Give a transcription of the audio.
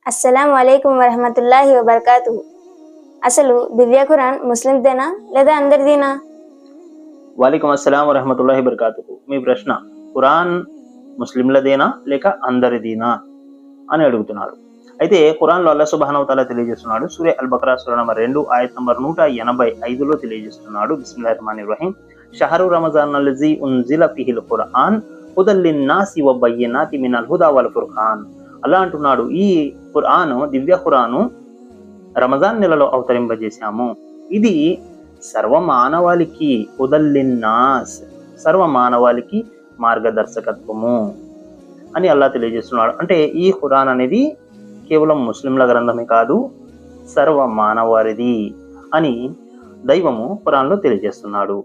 అస్సలం వలైకుం వరహమతుల్లాహి వబర్కాతు. అసలు దివ్య ఖురాన్ ముస్లిందేనా లేదా అందరిదీనా? వాలేకుం అస్సలాం వరహమతుల్లాహి వబర్కాతుహు. మీ ప్రశ్న ఖురాన్ ముస్లింలదేనా లేక అందరిదీనా అని అడుగుతున్నారు. అయితే ఖురాన్లో అల్లాహ్ సుబ్హానహు వ తఆలా తెలియజేస్తున్నాడు. సూరా అల్ బకరా సూరా నంబర్ 2 ఆయత్ నంబర్ 185లో తెలియజేస్తున్నాడు. బిస్మిల్లాహిర్ రహమానిర్ రహీం. షహరు రమజాన్ అల్లజీ ఉన్జిల ఫీహిల్ ఖురాన్ హుదల్ లిన్నాసి వ బయ్యినాతి మినల్ హుదా వల్ ఫుర్ఖాన్. అలా అంటున్నాడు, ఈ ఖురాను, దివ్య ఖురాను రమజాన్ నెలలో అవతరింపజేశాము. ఇది సర్వ మానవాళికి హుదల్లిన్నాస్, సర్వ మానవాళికి మార్గదర్శకత్వము అని అల్లా తెలియజేస్తున్నాడు. అంటే ఈ ఖురాన్ అనేది కేవలం ముస్లింల గ్రంథమే కాదు, సర్వ మానవాళిది అని దైవము ఖురాన్లో తెలియజేస్తున్నాడు.